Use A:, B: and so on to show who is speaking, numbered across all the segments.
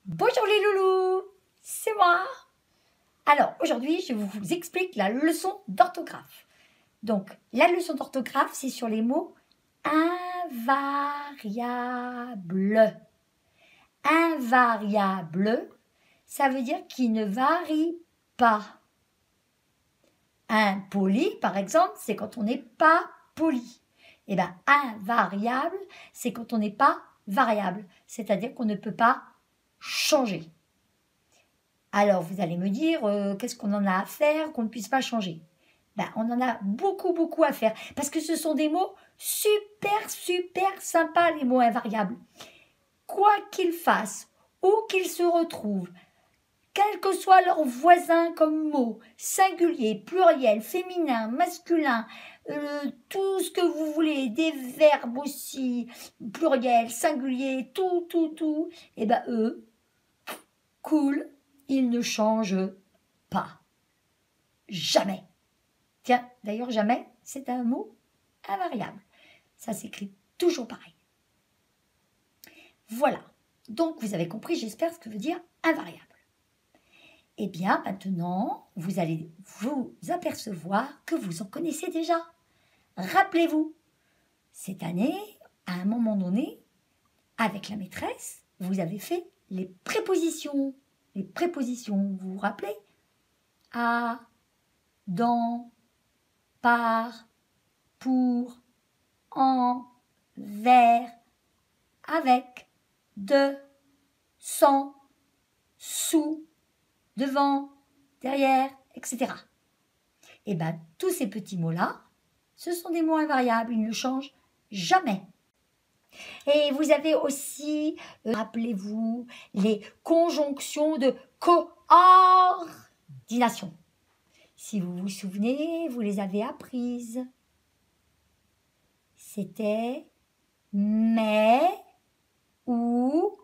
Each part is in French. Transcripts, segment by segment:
A: Bonjour les loulous, c'est moi. Alors aujourd'hui je vous explique la leçon d'orthographe. Donc la leçon d'orthographe c'est sur les mots invariables. Invariable, ça veut dire qu'il ne varie pas. Impoli par exemple c'est quand on n'est pas poli. Et bien invariable c'est quand on n'est pas variable, c'est-à-dire qu'on ne peut pas changer. Alors, vous allez me dire, qu'est-ce qu'on en a à faire qu'on ne puisse pas changer? Ben, on en a beaucoup à faire, parce que ce sont des mots super sympas, les mots invariables. Quoi qu'ils fassent, où qu'ils se retrouvent, quels que soient leurs voisins comme mots, singulier, pluriel, féminin, masculin, tout ce que vous voulez, des verbes aussi, pluriel, singulier, tout, et ben eux, cool, ils ne changent pas. Jamais. Tiens, d'ailleurs, jamais, c'est un mot invariable. Ça s'écrit toujours pareil. Voilà. Donc, vous avez compris, j'espère, ce que veut dire invariable. Eh bien, maintenant, vous allez vous apercevoir que vous en connaissez déjà. Rappelez-vous, cette année, à un moment donné, avec la maîtresse, vous avez fait les prépositions. Les prépositions, vous vous rappelez? À, dans, par, pour, en, vers, avec, de, sans, sous, devant, derrière, etc. Et bien, tous ces petits mots-là, ce sont des mots invariables, ils ne changent jamais. Et vous avez aussi, rappelez-vous, les conjonctions de coordination. Si vous vous souvenez, vous les avez apprises. C'était mais, ou,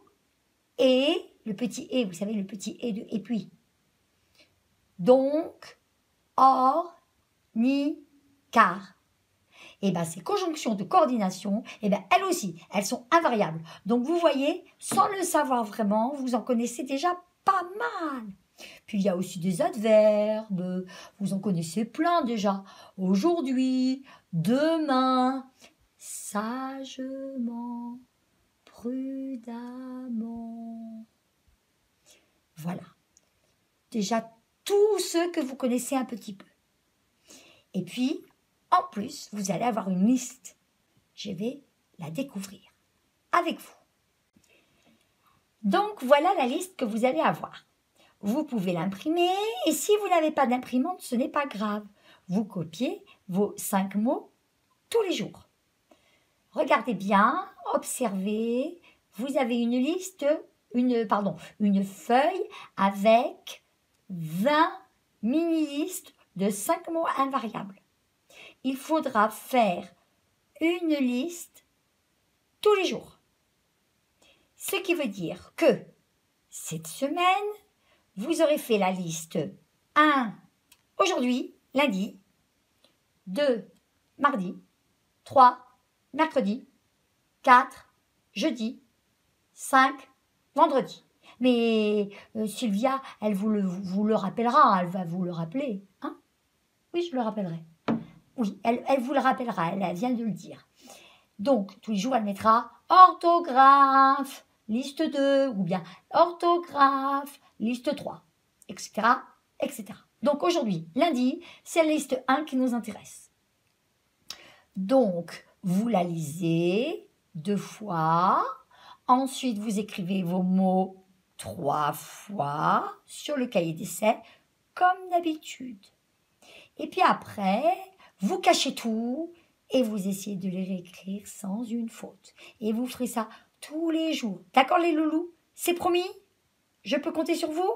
A: et, le petit et, vous savez, le petit et de et puis. Donc, or, ni, car. Et bien, ces conjonctions de coordination, et bien, elles aussi, elles sont invariables. Donc, vous voyez, sans le savoir vraiment, vous en connaissez déjà pas mal. Puis, il y a aussi des adverbes. Vous en connaissez plein déjà. Aujourd'hui, demain, sagement, prudemment. Voilà. Déjà, tous ceux que vous connaissez un petit peu. Et puis, en plus, vous allez avoir une liste. Je vais la découvrir avec vous. Donc, voilà la liste que vous allez avoir. Vous pouvez l'imprimer et si vous n'avez pas d'imprimante, ce n'est pas grave. Vous copiez vos 5 mots tous les jours. Regardez bien, observez. Vous avez une liste, une feuille avec 20 mini-listes de 5 mots invariables. Il faudra faire une liste tous les jours. Ce qui veut dire que cette semaine, vous aurez fait la liste 1 aujourd'hui, lundi, 2 mardi, 3 mercredi, 4 jeudi, 5 vendredi. Mais Sylvia, elle vous le rappellera, elle va vous le rappeler. Hein? Oui, je le rappellerai. Oui, elle vous le rappellera, elle vient de le dire. Donc, tous les jours, elle mettra orthographe, liste 2, ou bien orthographe, liste 3, etc., etc. Donc, aujourd'hui, lundi, c'est la liste 1 qui nous intéresse. Donc, vous la lisez 2 fois. Ensuite, vous écrivez vos mots 3 fois sur le cahier d'essai, comme d'habitude. Et puis après, vous cachez tout et vous essayez de les réécrire sans une faute. Et vous ferez ça tous les jours. D'accord les loulous? C'est promis? Je peux compter sur vous?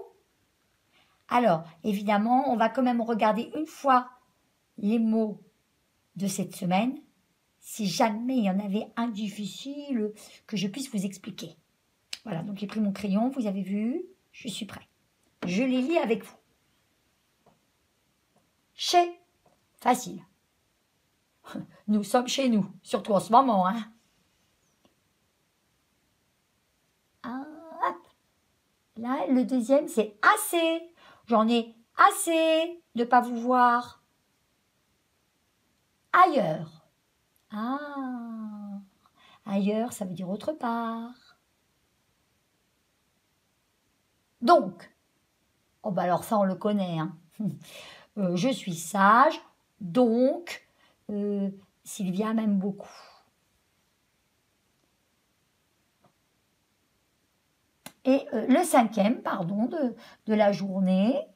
A: Alors, évidemment, on va quand même regarder une fois les mots de cette semaine, si jamais il y en avait un difficile que je puisse vous expliquer. Voilà, donc j'ai pris mon crayon, vous avez vu, je suis prêt. Je les lis avec vous. Chez, facile. Nous sommes chez nous, surtout en ce moment. Hein. Hop. Là, le deuxième, c'est assez. J'en ai assez de ne pas vous voir. Ailleurs. Ah, ailleurs, ça veut dire autre part. Donc, oh bah alors ça, on le connaît. Hein. Je suis sage, donc Sylvia m'aime beaucoup. Et le cinquième, pardon, de la journée,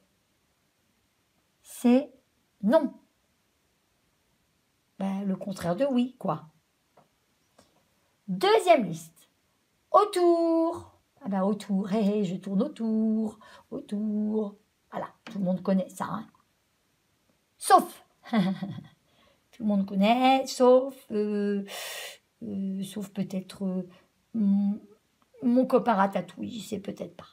A: c'est non. Ben, le contraire de oui, quoi. Deuxième liste. Autour. Ah ben, autour, hé, je tourne autour, autour. Voilà, tout le monde connaît ça. Hein. Sauf. Tout le monde connaît, sauf peut-être mon copain Ratatouille, je sais peut-être pas.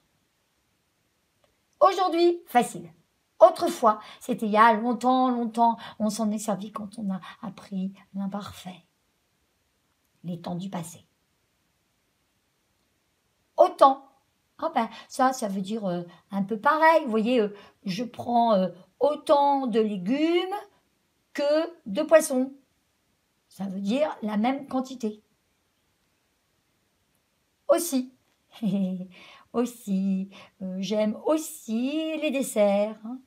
A: Aujourd'hui, facile. Autrefois, c'était il y a longtemps, on s'en est servi quand on a appris l'imparfait. Les temps du passé. Autant. Ah ben, ça veut dire un peu pareil. Vous voyez, je prends autant de légumes que de poissons. Ça veut dire la même quantité. Aussi. Aussi. J'aime aussi les desserts. Hein.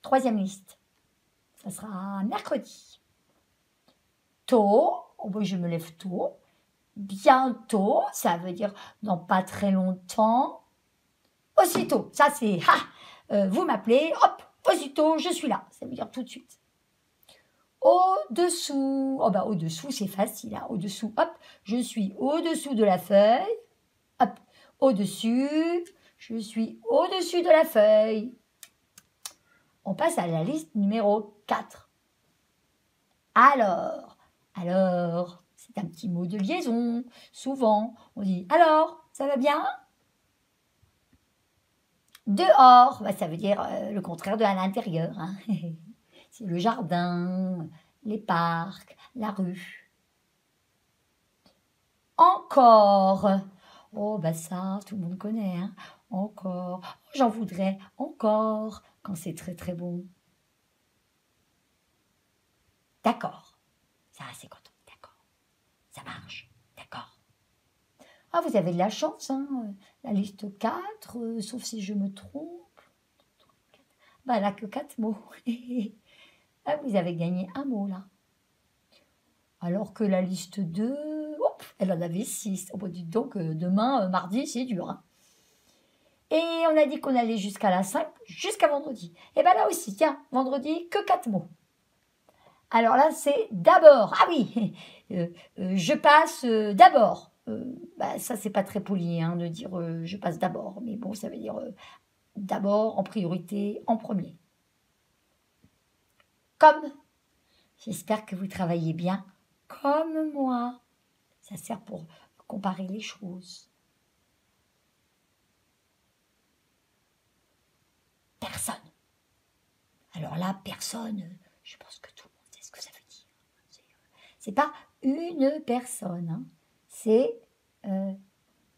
A: Troisième liste. Ça sera mercredi. Tôt. Oh ben, je me lève tôt. Bientôt. Ça veut dire dans pas très longtemps. Aussitôt. Ça c'est... vous m'appelez. Hop. Aussitôt, je suis là. Ça veut dire tout de suite. Au-dessous. Oh ben, au-dessous, c'est facile. Hein. Au-dessous, hop. Je suis au-dessous de la feuille. Hop. Au-dessus. Je suis au-dessus de la feuille. On passe à la liste numéro 4. Alors, c'est un petit mot de liaison. Souvent, on dit « Alors, ça va bien ?» Dehors, bah, ça veut dire le contraire de à l'intérieur. Hein. C'est le jardin, les parcs, la rue. Encore. Oh, bah ça, tout le monde connaît. Hein. Encore. Oh, j'en voudrais encore quand c'est très très bon. D'accord. Ça, c'est quand on est d'accord. Ça marche. D'accord. Ah, vous avez de la chance. Hein. La liste 4, sauf si je me trompe. Bah, elle n'a que 4 mots. Ah, vous avez gagné un mot là. Alors que la liste 2, hop, elle en avait 6. Oh, bah, dites donc, demain, mardi, c'est dur. Hein. Et on a dit qu'on allait jusqu'à la 5, jusqu'à vendredi. Et bien là aussi, tiens, vendredi, que 4 mots. Alors là, c'est d'abord. Ah oui, je passe d'abord. Bah, ça, c'est pas très poli hein, de dire je passe d'abord. Mais bon, ça veut dire d'abord, en priorité, en premier. Comme. J'espère que vous travaillez bien comme moi. Ça sert pour comparer les choses. Personne. Alors là, personne, je pense que tout le monde sait ce que ça veut dire. C'est pas une personne, hein. C'est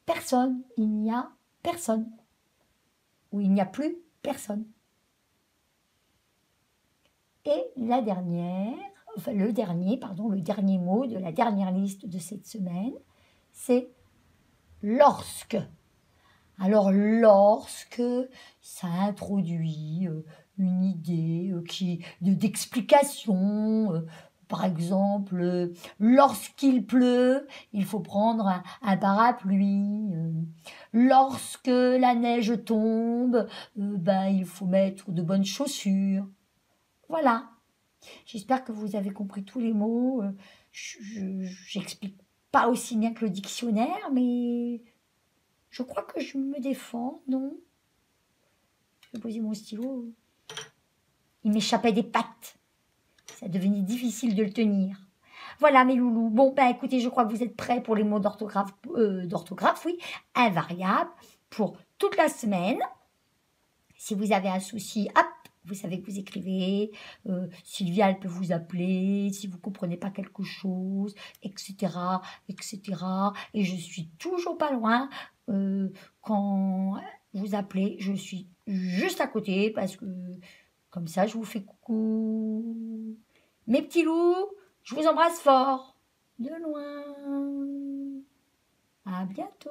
A: personne. Il n'y a personne. Ou il n'y a plus personne. Et la dernière, enfin le dernier mot de la dernière liste de cette semaine, c'est lorsque. Alors lorsque ça introduit une idée d'explication, par exemple, lorsqu'il pleut, il faut prendre un parapluie. Lorsque la neige tombe, il faut mettre de bonnes chaussures. Voilà. J'espère que vous avez compris tous les mots. J'explique pas aussi bien que le dictionnaire, mais je crois que je me défends, non? Je vais poser mon stylo. Il m'échappait des pattes. Ça devenait difficile de le tenir. Voilà mes loulous. Bon, écoutez, je crois que vous êtes prêts pour les mots d'orthographe, oui, invariables, pour toute la semaine. Si vous avez un souci, hop, Vous savez que vous écrivez, Sylvia, elle peut vous appeler si vous ne comprenez pas quelque chose, etc., etc. Et je suis toujours pas loin. Quand vous appelez, je suis juste à côté parce que comme ça, je vous fais coucou. Mes petits loups, je vous embrasse fort, de loin. À bientôt.